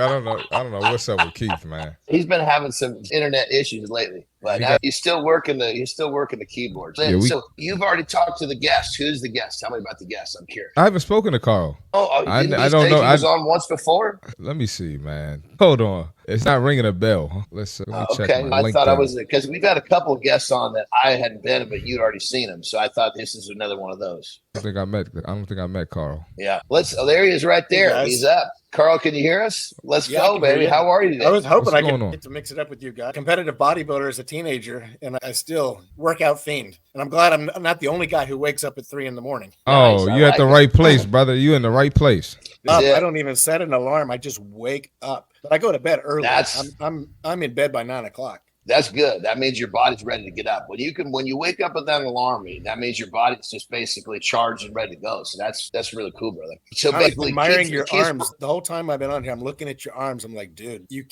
I don't know. I don't know what's up with Keith, man. He's been having some internet issues lately, but he's still working the keyboard. So you've already talked to the guest. Who's the guest? Tell me about the guest. I'm curious. I haven't spoken to Carl. I don't know. He was on once before. Let me see, man. Hold on. It's not ringing a bell. Let me check okay. my LinkedIn. I thought I was, because we've had a couple of guests on that I hadn't been, but you'd already seen them. So I thought this is another one of those. I don't think I met Carl. Yeah. There he is right there. Hey, he's up. Carl, can you hear us? Let's go, baby. How are you today? I was hoping I could get to mix it up with you guys. Competitive bodybuilder as a teenager, and I still workout fiend. And I'm glad I'm not the only guy who wakes up at 3 a.m. Oh, you're at the right place, brother. You in the right place. I don't even set an alarm. I just wake up. But I go to bed early. I'm in bed by 9 o'clock. That's good. That means your body's ready to get up. When you wake up with that alarm, that means your body's just basically charged and ready to go. So that's really cool, brother. So basically, admiring your arms the whole time I've been on here. I'm looking at your arms. I'm like, dude, you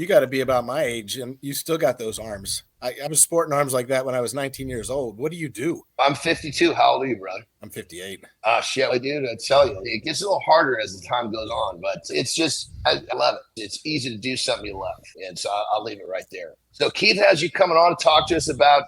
got to be about my age, and you still got those arms. I was sporting arms like that when I was 19 years old. What do you do? I'm 52. How old are you, brother? I'm 58. Shit, dude, I tell you, it gets a little harder as the time goes on, but it's just, I love it. It's easy to do something you love. And so I'll leave it right there. So Keith has you coming on to talk to us about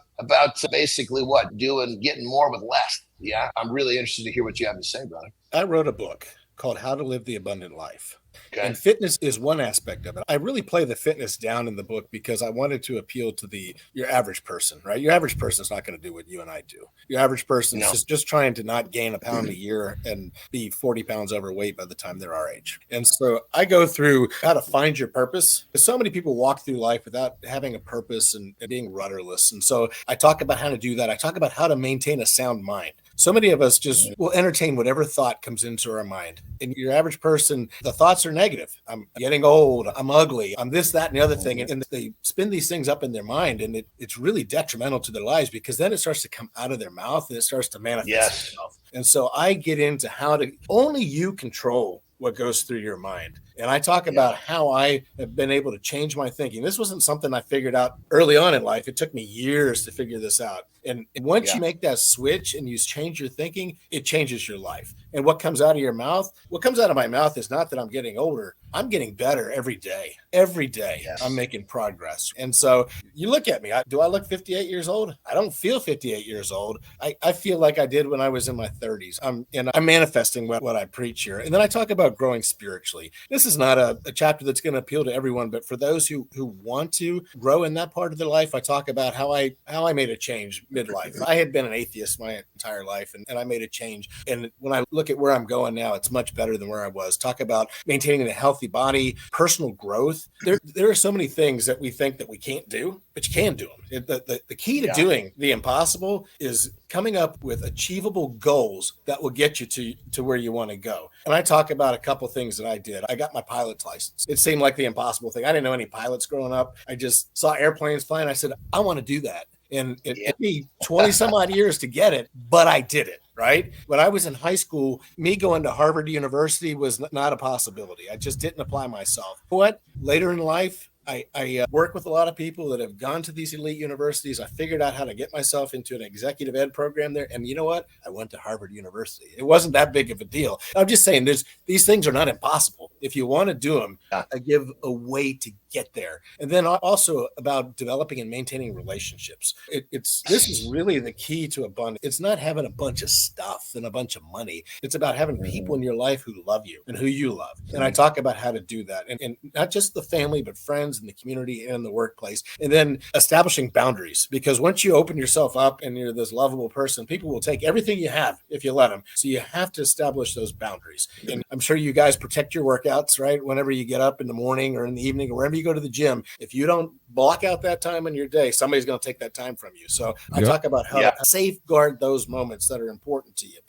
basically getting more with less. Yeah. I'm really interested to hear what you have to say, brother. I wrote a book called How to Live the Abundant Life. Okay. And fitness is one aspect of it. I really play the fitness down in the book because I wanted to appeal to your average person, right? Your average person is not going to do what you and I do. Your average person is just trying to not gain a pound a year and be 40 pounds overweight by the time they're our age. And so I go through how to find your purpose. Because so many people walk through life without having a purpose and being rudderless. And so I talk about how to do that. I talk about how to maintain a sound mind. So many of us just will entertain whatever thought comes into our mind. And your average person, the thoughts are negative. I'm getting old. I'm ugly. I'm this, that, and the other thing. And they spin these things up in their mind. And it's really detrimental to their lives because then it starts to come out of their mouth and it starts to manifest itself. And so I get into how to only you control what goes through your mind. And I talk about how I have been able to change my thinking. This wasn't something I figured out early on in life. It took me years to figure this out. And once you make that switch and you change your thinking, it changes your life. And what comes out of your mouth, what comes out of my mouth is not that I'm getting older. I'm getting better every day. Every day I'm making progress. And so you look at me, do I look 58 years old? I don't feel 58 years old. I feel like I did when I was in my 30s. I'm manifesting what I preach here. And then I talk about growing spiritually. This is not a chapter that's going to appeal to everyone, but for those who want to grow in that part of their life, I talk about how I made a change midlife. I had been an atheist my entire life, and I made a change. And when I look at where I'm going now, it's much better than where I was. Talk about maintaining a healthy body, personal growth. There are so many things that we think that we can't do, but you can do them. The key to doing the impossible is coming up with achievable goals that will get you to where you want to go. And I talk about a couple things that I did. I got my pilot's license. It seemed like the impossible thing. I didn't know any pilots growing up. I just saw airplanes flying. I said, I want to do that. And it took me 20 some odd years to get it, but I did it, right? When I was in high school, me going to Harvard University was not a possibility. I just didn't apply myself. But later in life, I work with a lot of people that have gone to these elite universities. I figured out how to get myself into an executive ed program there. And you know what? I went to Harvard University. It wasn't that big of a deal. I'm just saying these things are not impossible. If you want to do them, I give a way to get there. And then also about developing and maintaining relationships. This is really the key to abundance. It's not having a bunch of stuff and a bunch of money. It's about having people in your life who love you and who you love. And I talk about how to do that. And not just the family, but friends and the community and the workplace. And then establishing boundaries, because once you open yourself up and you're this lovable person, people will take everything you have if you let them. So you have to establish those boundaries. And I'm sure you guys protect your workouts, right? Whenever you get up in the morning or in the evening or wherever you go to the gym, if you don't block out that time in your day, somebody's going to take that time from you. So I talk about how to safeguard those moments that are important to you.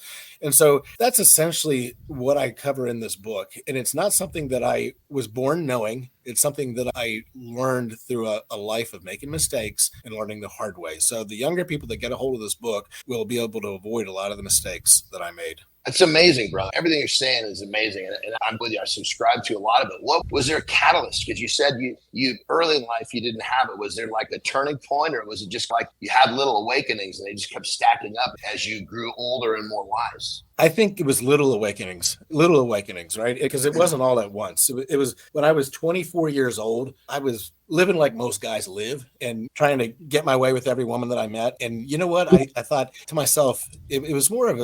And so that's essentially what I cover in this book. And it's not something that I was born knowing. It's something that I learned through a life of making mistakes and learning the hard way. So the younger people that get a hold of this book will be able to avoid a lot of the mistakes that I made. It's amazing, bro. Everything you're saying is amazing, and I'm with you. I subscribe to a lot of it. What was there a catalyst? Because you said you early in life you didn't have it. Was there like a turning point, or was it just like you had little awakenings and they just kept stacking up as you grew older and more wise? I think it was little awakenings, right? Because it wasn't all at once. It was when I was 24 years old, I was living like most guys live and trying to get my way with every woman that I met. And you know what? I thought to myself, it was more of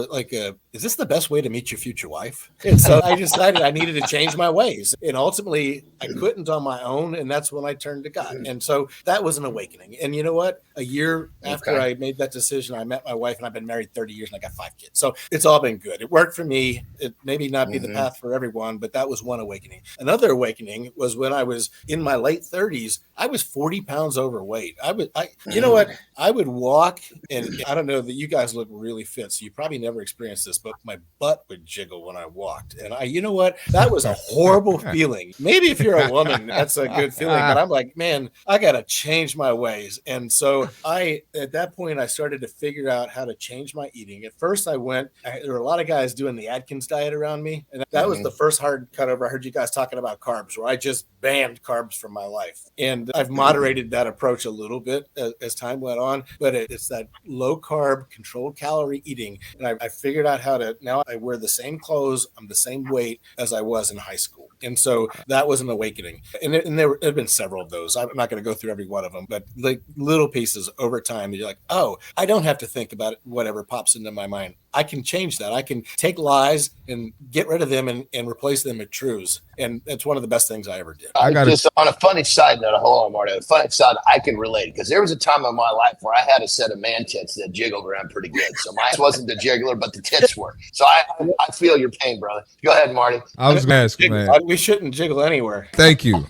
is this the best way to meet your future wife? And so I decided I needed to change my ways. And ultimately, I couldn't on my own. And that's when I turned to God. And so that was an awakening. And you know what? A year after I made that decision, I met my wife, and I've been married 30 years and I got 5 kids. So it's all been good. It worked for me. It maybe not be the path for everyone, but that was one awakening. Another awakening was when I was in my late 30s. I was 40 pounds overweight. You know what? I would walk, and I don't know that you guys look really fit, so you probably never experienced this, but my butt would jiggle when I walked. And you know what? That was a horrible feeling. Maybe if you're a woman, that's a good feeling, but I'm like, man, I got to change my ways. And so at that point, I started to figure out how to change my eating. At first there were a lot of guys doing the Atkins diet around me. And that was the first hard cut over. I heard you guys talking about carbs, where I just banned carbs from my life. And I've moderated that approach a little bit as time went on, but it's that low carb, controlled calorie eating. And I figured out how to, now I wear the same clothes, I'm the same weight as I was in high school. And so that was an awakening. And there have been several of those. I'm not going to go through every one of them, but like little pieces over time, you're like, oh, I don't have to think about it, whatever pops into my mind. I can change that. I can take lies and get rid of them and replace them with truths. And it's one of the best things I ever did. Just on a funny side note, hold on, Marty. A funny side, I can relate, because there was a time in my life where I had a set of man tits that jiggled around pretty good. So mine wasn't the jiggler, but the tits were. So I feel your pain, brother. Go ahead, Marty. I was going to ask, man. We shouldn't jiggle anywhere. Thank you.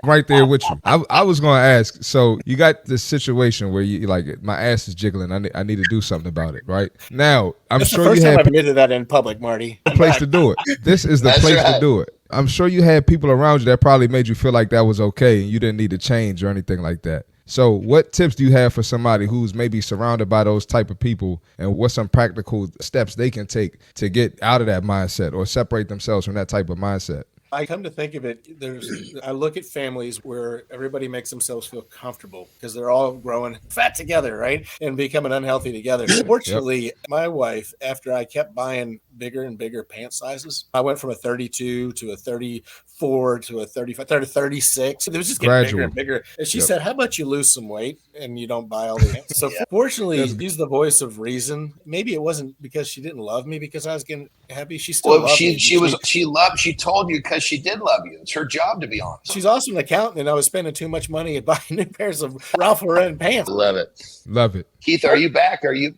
Right there with you. I was going to ask, so you got this situation where you like, my ass is jiggling. I need to do something about it, right? Now, I'm That's sure the first you time had I've admitted that in public, Marty. place to do it. This is the place to do it. I'm sure you had people around you that probably made you feel like that was okay and you didn't need to change or anything like that. So what tips do you have for somebody who's maybe surrounded by those type of people, and what's some practical steps they can take to get out of that mindset or separate themselves from that type of mindset? I come to think of it, I look at families where everybody makes themselves feel comfortable because they're all growing fat together, right? And becoming unhealthy together. Fortunately, my wife, after I kept buying bigger and bigger pant sizes, I went from a 32 to a 34 to a 35 to 36. It was just getting bigger and bigger. And she said, how about you lose some weight and you don't buy all these pants? So fortunately, she's the voice of reason. Maybe it wasn't because she didn't love me because I was getting heavy. She still loved me. She told you because she did love you. It's her job, to be honest. She's also an accountant, and I was spending too much money at buying new pairs of Ralph Lauren pants. Love it. Keith, are you back? Are you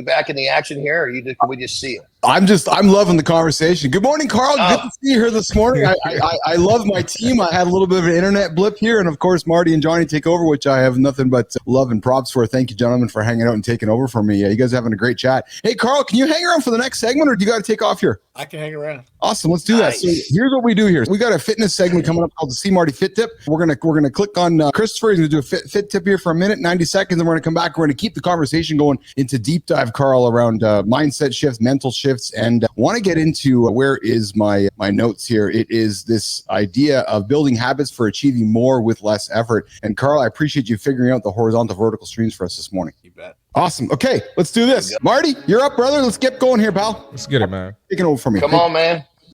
back in the action here, or can we just see it? I'm loving the conversation. Good morning, Carl. Good to see you here this morning. I love my team. I had a little bit of an internet blip here, and of course, Marty and Johnny take over, which I have nothing but love and props for. Thank you, gentlemen, for hanging out and taking over for me. You guys are having a great chat. Hey, Carl, can you hang around for the next segment, or do you got to take off here? I can hang around. Awesome. Let's do that. So here's what we do here. We got a fitness segment coming up called the See Marty Fit Tip. We're gonna click on Christopher. He's gonna do a fit tip here for a minute, 90 seconds, and we're gonna come back. We're gonna keep the conversation going into deep dive, Carl, around mindset shifts, mental shifts, and want to get into where is my notes here. It is this idea of building habits for achieving more with less effort. And Carl, I appreciate you figuring out the horizontal vertical streams for us this morning. You bet. Awesome. Okay, let's do this. Marty, you're up, brother. Let's get going here, pal. Let's get it, man. Take it over for me. Come on, man.